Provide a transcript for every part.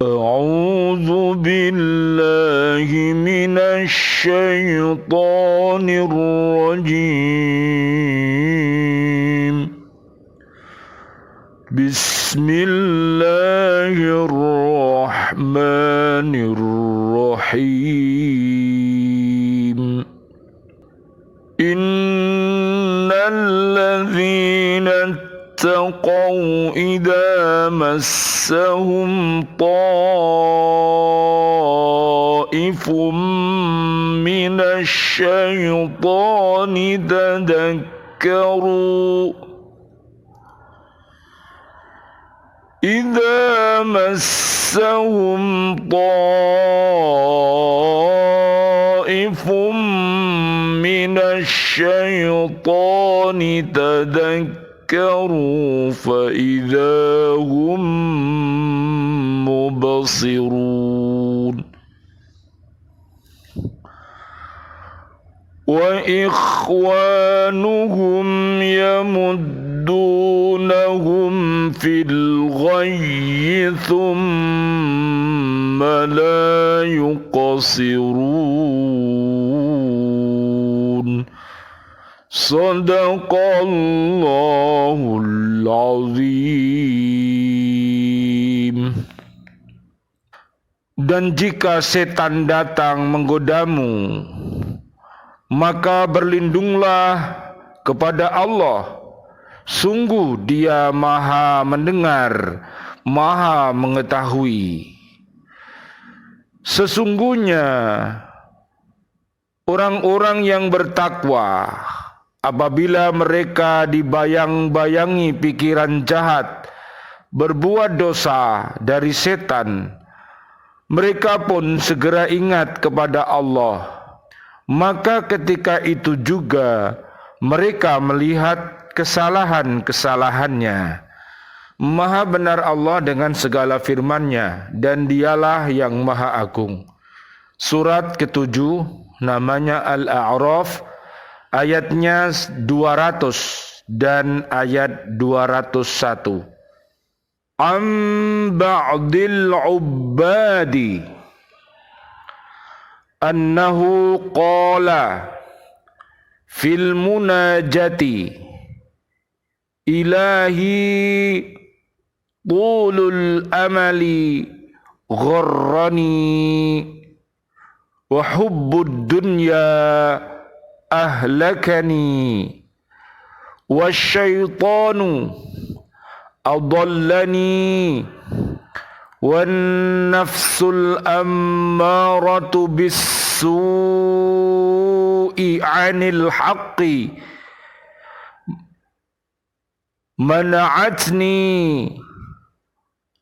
أعوذ بالله من الشيطان الرجيم بسم الله الرحمن الرحيم إن الذين اتقوا إذا مسهم طائف من الشيطان تذكروا إذا مسهم طائف من الشيطان تذكروا فإذا هم مبصرون وإخوانهم يمدونهم في الغي ثم لا يقصرون صدق الله العظيم. Dan jika setan datang menggodamu, maka berlindunglah kepada Allah. Sungguh Dia Maha mendengar, Maha mengetahui. Sesungguhnya orang-orang yang bertakwa, apabila mereka dibayang-bayangi pikiran jahat, berbuat dosa dari setan, mereka pun segera ingat kepada Allah. Maka ketika itu juga mereka melihat kesalahan-kesalahannya. Maha benar Allah dengan segala firman-Nya, dan Dialah yang Maha Agung. Surat ke-7 namanya Al-A'raf, ayatnya 200 dan ayat 201. Am ba'dil ubbadi annahu qala fil munajati ilahi tulul amali gharrani wa hubbud dunya ahlakani wasyaitanu adallani wan nafsul ammaratu bis-su'i 'anil haqqi mana'atni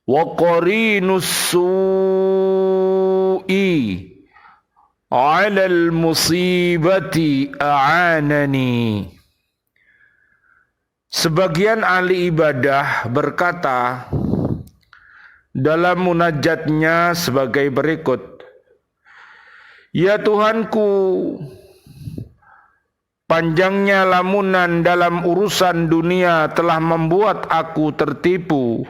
wa qarinus su'i 'alal musibati a'anani. Sebagian ahli ibadah berkata dalam munajatnya sebagai berikut, Ya Tuhanku, panjangnya lamunan dalam urusan dunia telah membuat aku tertipu.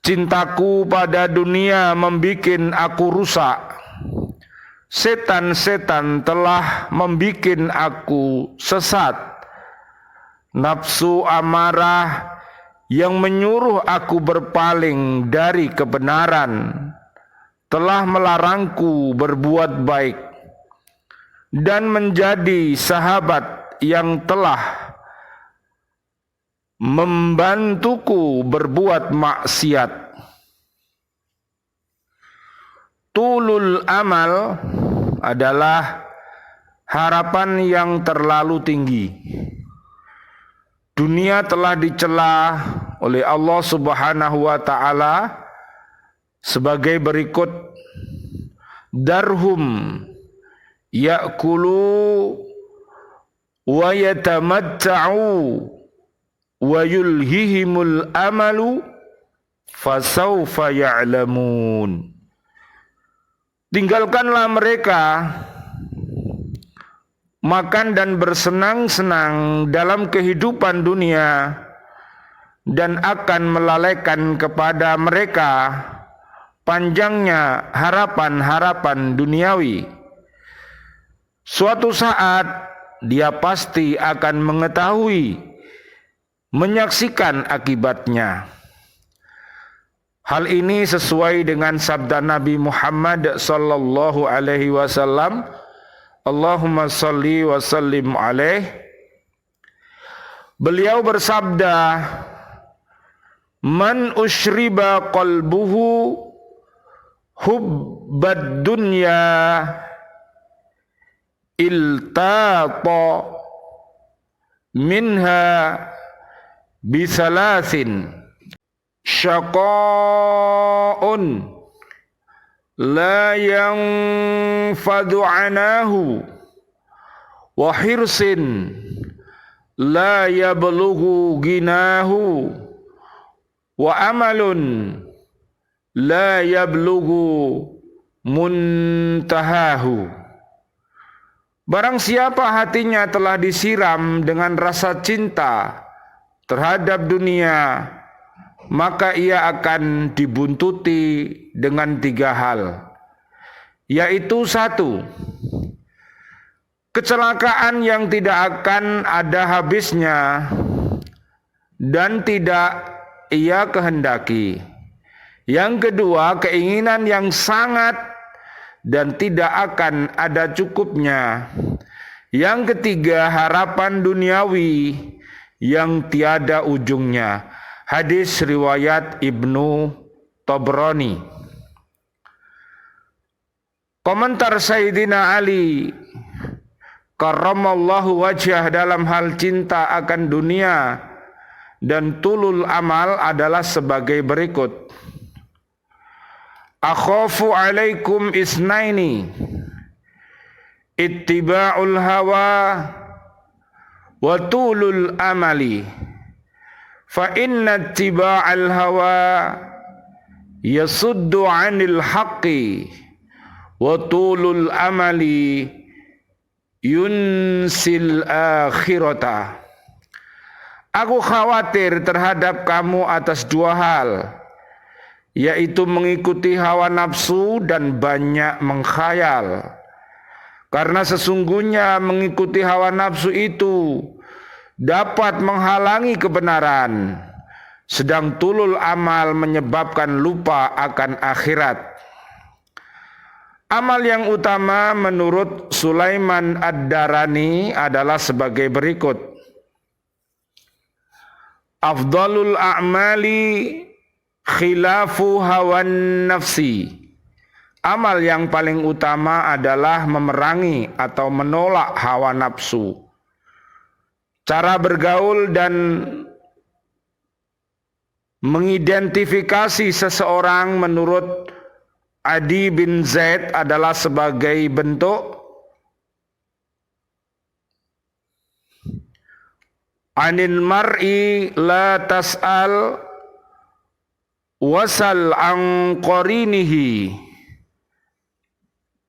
Cintaku pada dunia membikin aku rusak. Setan-setan telah membikin aku sesat. Nafsu amarah yang menyuruh aku berpaling dari kebenaran telah melarangku berbuat baik dan menjadi sahabat yang telah membantuku berbuat maksiat. Tulul amal adalah harapan yang terlalu tinggi. Dunia telah dicela oleh Allah Subhanahu wa taala sebagai berikut, darhum ya'kulu wa yatamatta'u wa yulhihimul amalu fasawfa ya'lamun. Tinggalkanlah mereka makan dan bersenang-senang dalam kehidupan dunia, dan akan melalaikan kepada mereka panjangnya harapan-harapan duniawi, suatu saat dia pasti akan mengetahui, menyaksikan akibatnya. Hal ini sesuai dengan sabda Nabi Muhammad sallallahu alaihi wasallam, Allahumma salli wa sallim alaih. Beliau bersabda, man ushriba qalbuhu hubbad dunya iltata minha bisalasin syaqa'un la yanfadu anahu wa hirsin la yablughu ginahu wa amalun la yablughu muntahahu. Barang siapa hatinya telah disiram dengan rasa cinta terhadap dunia, maka ia akan dibuntuti dengan 3 hal, yaitu 1, kecelakaan yang tidak akan ada habisnya dan tidak ia kehendaki. Yang kedua, keinginan yang sangat dan tidak akan ada cukupnya. Yang ketiga, harapan duniawi yang tiada ujungnya. Hadis riwayat Ibnu Tabrani. Komentar Sayyidina Ali karramallahu wajhah dalam hal cinta akan dunia dan tulul amal adalah sebagai berikut. Akhafu alaikum isnaini, ittiba'ul hawa wa tulul amali. Fa inna ittiba'al hawa yasuddu 'anil haqqi wa tulul amali yunsil akhirata. Aku khawatir terhadap kamu atas 2 hal, yaitu mengikuti hawa nafsu dan banyak mengkhayal. Karena sesungguhnya mengikuti hawa nafsu itu dapat menghalangi kebenaran, sedang tulul amal menyebabkan lupa akan akhirat. Amal yang utama menurut Sulaiman Ad-Darani adalah sebagai berikut. Afdalul a'mali khilafu hawan nafsi. Amal yang paling utama adalah memerangi atau menolak hawa nafsu. Cara bergaul dan mengidentifikasi seseorang menurut Adi bin Zaid adalah sebagai bentuk anil mar'i la tas'al wasal an qarinihi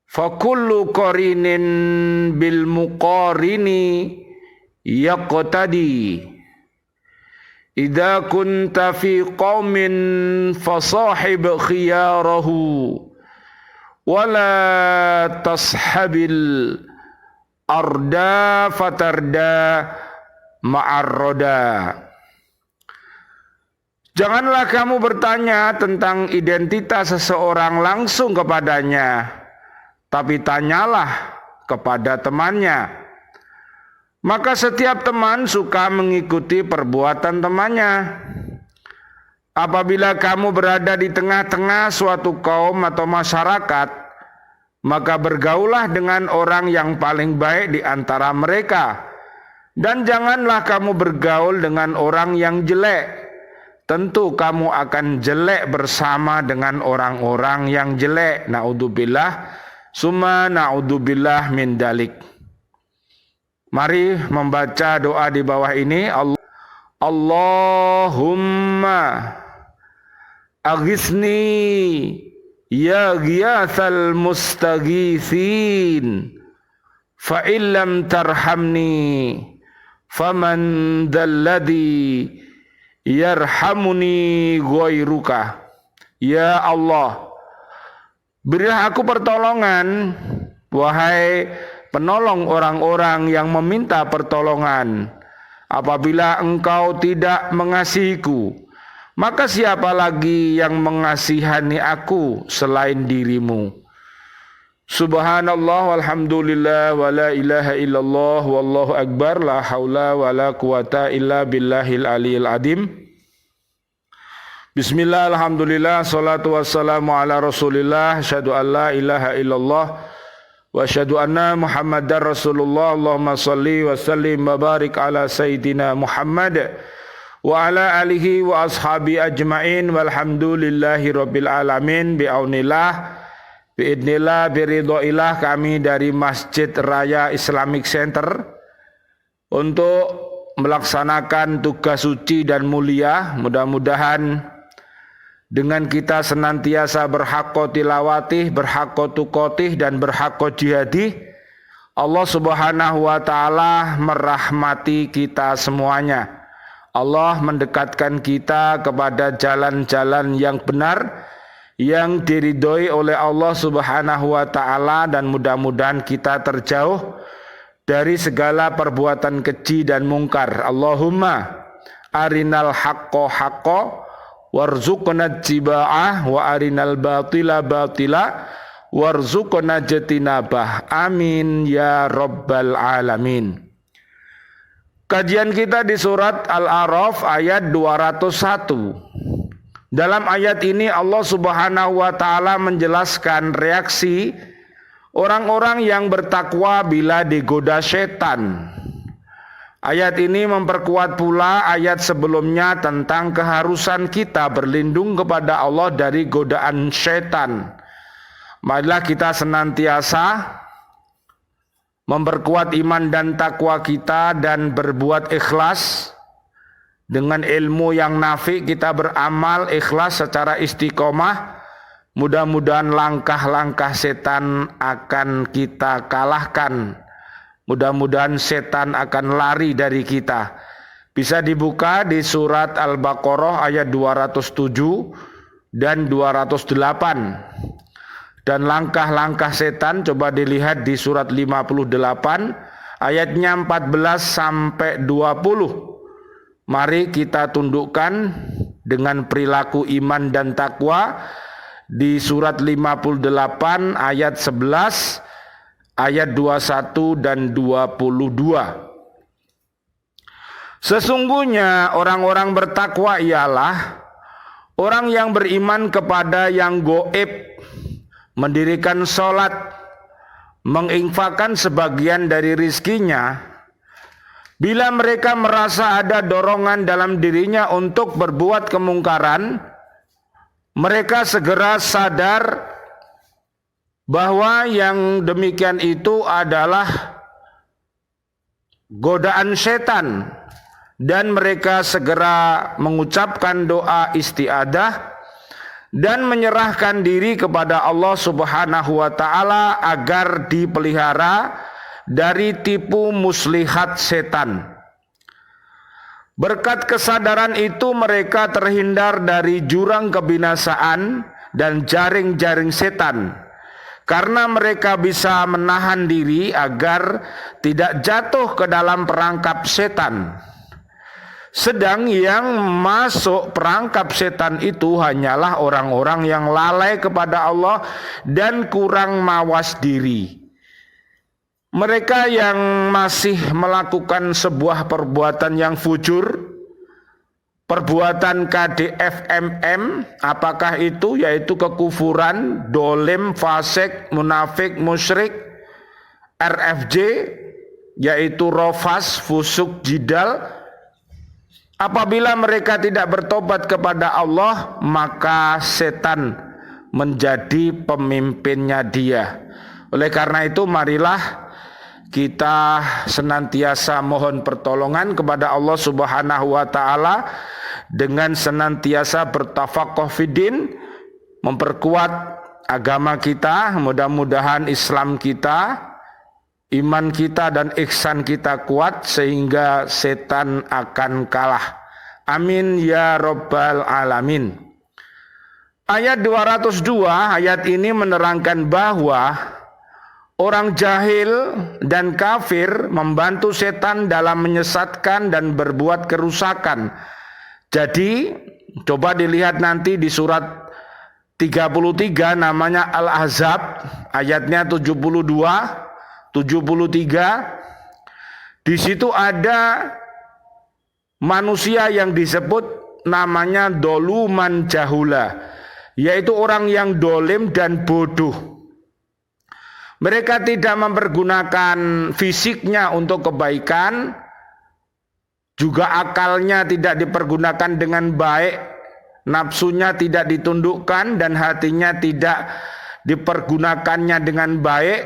fa kullu qarinin bil muqarini yaqtadi. Idza kunta fi qaumin fasahib khiyarahu wala tashabil arda fatarda ma'arroda. Janganlah kamu bertanya tentang identitas seseorang langsung kepadanya, tapi tanyalah kepada temannya. Maka setiap teman suka mengikuti perbuatan temannya. Apabila kamu berada di tengah-tengah suatu kaum atau masyarakat, maka bergaulah dengan orang yang paling baik di antara mereka. Dan janganlah kamu bergaul dengan orang yang jelek. Tentu kamu akan jelek bersama dengan orang-orang yang jelek. Na'udzubillah, summa na'udzubillah min dalik. Mari membaca doa di bawah ini. Allahumma aghisni ya ghiyathal mustaghithin fa illam tarhamni faman dalladhi yarhamuni ghairuka. Ya Allah, Berilah aku pertolongan, wahai penolong orang-orang yang meminta pertolongan. Apabila engkau tidak mengasihiku, maka siapa lagi yang mengasihani aku selain dirimu? Subhanallah walhamdulillah wa la ilaha illallah wallahu akbar la haula wa la quwata illa billahil aliyil adim. Bismillah, alhamdulillah, salatu wassalamu ala rasulillah, asyhadu an la ilaha illallah wa asyhadu anna muhammadar rasulullah. Allahumma salli wa sallim wa barik ala sayyidina Muhammad wa ala alihi wa ashabi ajma'in walhamdulillahi rabbil alamin. Bi'aunillah, bi'idnillah, biridhoillah, kami dari Masjid Raya Islamic Center untuk melaksanakan tugas suci dan mulia. Mudah-mudahan dengan kita senantiasa berhaqqa tilawatih, berhaqqa tuqatih, dan berhaqqa jihadih, Allah subhanahu wa ta'ala merahmati kita semuanya. Allah mendekatkan kita kepada jalan-jalan yang benar, yang diridhoi oleh Allah subhanahu wa ta'ala, dan mudah-mudahan kita terjauh dari segala perbuatan keji dan mungkar. Allahumma arinal haqqo haqqo warzuqna tiba'ah wa arinal batila batila warzuqna jatinabah. Amin ya rabbal alamin. Kajian kita di surat Al-A'raf ayat 201. Dalam ayat ini Allah subhanahu wa ta'ala menjelaskan reaksi orang-orang yang bertakwa bila digoda setan. Ayat ini memperkuat pula ayat sebelumnya tentang keharusan kita berlindung kepada Allah dari godaan setan. Marilah kita senantiasa memperkuat iman dan takwa kita dan berbuat ikhlas. Dengan ilmu yang nafi kita beramal ikhlas secara istiqomah. Mudah-mudahan langkah-langkah setan akan kita kalahkan. Mudah-mudahan setan akan lari dari kita. Bisa dibuka di surat Al-Baqarah ayat 207 dan 208. Dan langkah-langkah setan coba dilihat di surat 58 ayatnya 14 sampai 20. Mari kita tundukkan dengan perilaku iman dan takwa di surat 58 ayat 11, ayat 21 dan 22. Sesungguhnya orang-orang bertakwa ialah orang yang beriman kepada yang goib, mendirikan sholat, menginfakkan sebagian dari rizkinya. Bila mereka merasa ada dorongan dalam dirinya untuk berbuat kemungkaran, mereka segera sadar bahwa yang demikian itu adalah godaan setan, dan mereka segera mengucapkan doa istiadah dan menyerahkan diri kepada Allah subhanahu wa ta'ala agar dipelihara dari tipu muslihat setan. Berkat kesadaran itu mereka terhindar dari jurang kebinasaan dan jaring-jaring setan, karena mereka bisa menahan diri agar tidak jatuh ke dalam perangkap setan. Sedang yang masuk perangkap setan itu hanyalah orang-orang yang lalai kepada Allah dan kurang mawas diri. Mereka yang masih melakukan sebuah perbuatan yang fujur, perbuatan KDFMM, apakah itu? Yaitu kekufuran, dolim, fasik, munafik, musyrik, RFJ, yaitu rofas, fusuk, jidal. Apabila mereka tidak bertobat kepada Allah, maka setan menjadi pemimpinnya dia. Oleh karena itu, marilah kita senantiasa mohon pertolongan kepada Allah subhanahu wa ta'ala dengan senantiasa bertafaqquh fiddin, memperkuat agama kita. Mudah-mudahan Islam kita, iman kita dan ihsan kita kuat sehingga setan akan kalah. Amin ya rabbal alamin. Ayat 202, ayat ini menerangkan bahwa orang jahil dan kafir membantu setan dalam menyesatkan dan berbuat kerusakan. Jadi coba dilihat nanti di surat 33 namanya Al-Ahzab, ayatnya 72, 73. Di situ ada manusia yang disebut namanya doluman jahula, yaitu orang yang dolim dan bodoh. Mereka tidak mempergunakan fisiknya untuk kebaikan, juga akalnya tidak dipergunakan dengan baik, nafsunya tidak ditundukkan dan hatinya tidak dipergunakannya dengan baik,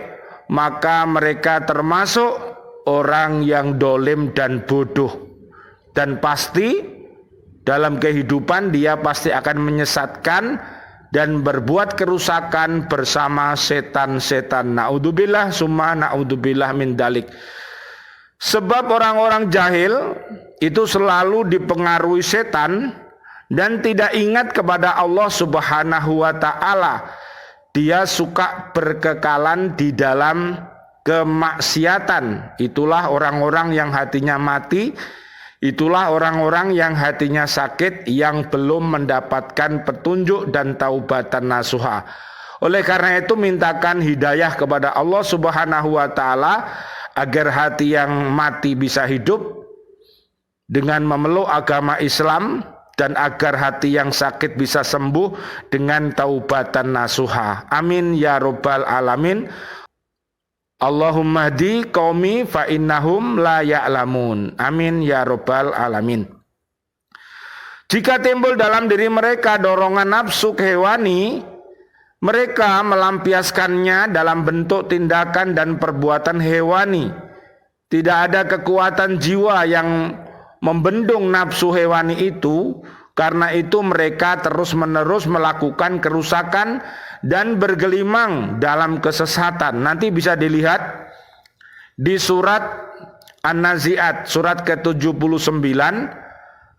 maka mereka termasuk orang yang dolim dan bodoh. Dan pasti dalam kehidupan dia pasti akan menyesatkan dan berbuat kerusakan bersama setan-setan. Naudzubillah summa naudzubillah min dalik. Sebab orang-orang jahil itu selalu dipengaruhi setan dan tidak ingat kepada Allah Subhanahu wa taala. Dia suka berkekalan di dalam kemaksiatan. Itulah orang-orang yang hatinya mati. Itulah orang-orang yang hatinya sakit, yang belum mendapatkan petunjuk dan taubatan nasuha. Oleh karena itu mintakan hidayah kepada Allah Subhanahu wa taala agar hati yang mati bisa hidup dengan memeluk agama Islam, dan agar hati yang sakit bisa sembuh dengan taubatan nasuha. Amin ya rabbal alamin. Allahumma hdi qaumi fa innahum la ya'lamun. Amin ya rabbal alamin. Jika timbul dalam diri mereka dorongan nafsu hewani, mereka melampiaskannya dalam bentuk tindakan dan perbuatan hewani. Tidak ada kekuatan jiwa yang membendung nafsu hewani itu. Karena itu mereka terus-menerus melakukan kerusakan dan bergelimang dalam kesesatan. Nanti bisa dilihat di surat An-Nazi'at, surat ke-79,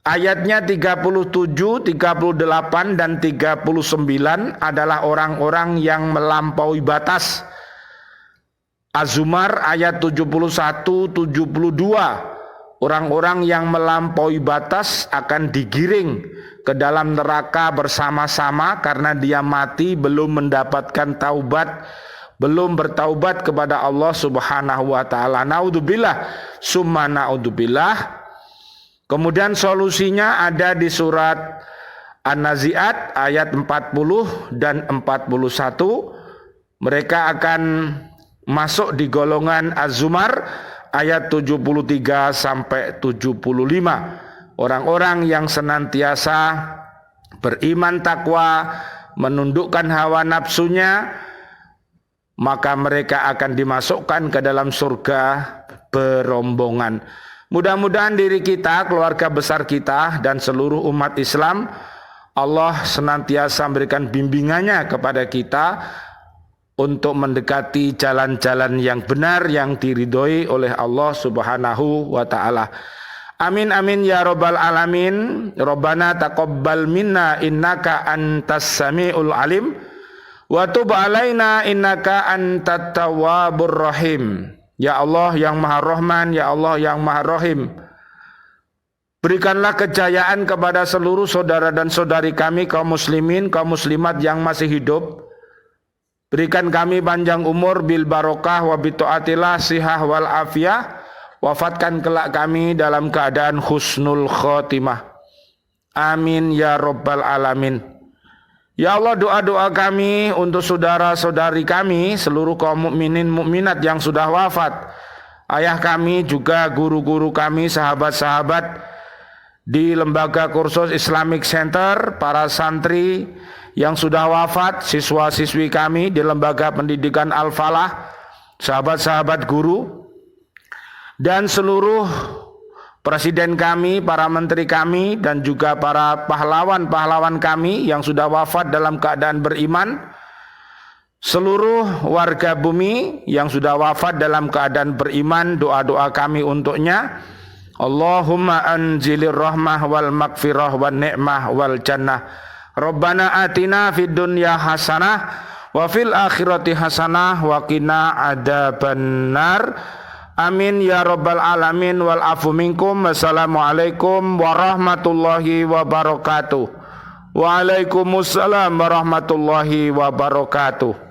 ayatnya 37, 38, dan 39 adalah orang-orang yang melampaui batas. Az-Zumar ayat 71, 72. Orang-orang yang melampaui batas akan digiring ke dalam neraka bersama-sama karena dia mati belum mendapatkan taubat, belum bertaubat kepada Allah Subhanahu wa taala. Naudzubillah summa naudzubillah. Kemudian solusinya ada di surat An-Nazi'at ayat 40 dan 41. Mereka akan masuk di golongan Az-Zumar ayat 73 sampai 75. Orang-orang yang senantiasa beriman takwa, menundukkan hawa nafsunya, maka mereka akan dimasukkan ke dalam surga berombongan. Mudah-mudahan diri kita, keluarga besar kita, dan seluruh umat Islam, Allah senantiasa memberikan bimbingannya kepada kita untuk mendekati jalan-jalan yang benar yang diridhoi oleh Allah Subhanahu wa taala. Amin amin ya rabbal alamin. Rabbana taqabbal minna innaka antas samiul alim wa tub alaina innaka antat tawwabur rahim. Ya Allah yang Maha Rahman, ya Allah yang Maha Rahim, berikanlah kejayaan kepada seluruh saudara dan saudari kami kaum muslimin, kaum muslimat yang masih hidup. Berikan kami panjang umur bil barokah wa bi taatillah sihah wal afiyah. Wafatkan kelak kami dalam keadaan husnul khotimah. Amin ya rabbal alamin. Ya Allah, doa-doa kami untuk saudara-saudari kami, seluruh kaum mukminin mukminat yang sudah wafat. Ayah kami, juga guru-guru kami, sahabat-sahabat di Lembaga Kursus Islamic Center, para santri yang sudah wafat, siswa-siswi kami di Lembaga Pendidikan Al-Falah, sahabat-sahabat guru, dan seluruh presiden kami, para menteri kami, dan juga para pahlawan-pahlawan kami yang sudah wafat dalam keadaan beriman, seluruh warga bumi yang sudah wafat dalam keadaan beriman, doa-doa kami untuknya. Allahumma anzilir rahmah wal magfirah wal ni'mah wal jannah Rabbana atina fid dunya hasanah wa fil akhirati hasanah wa qina adzabannar. Amin ya rabbal alamin wal afu minkum. Wassalamualaikum warahmatullahi wabarakatuh. Waalaikumsalam warahmatullahi wabarakatuh.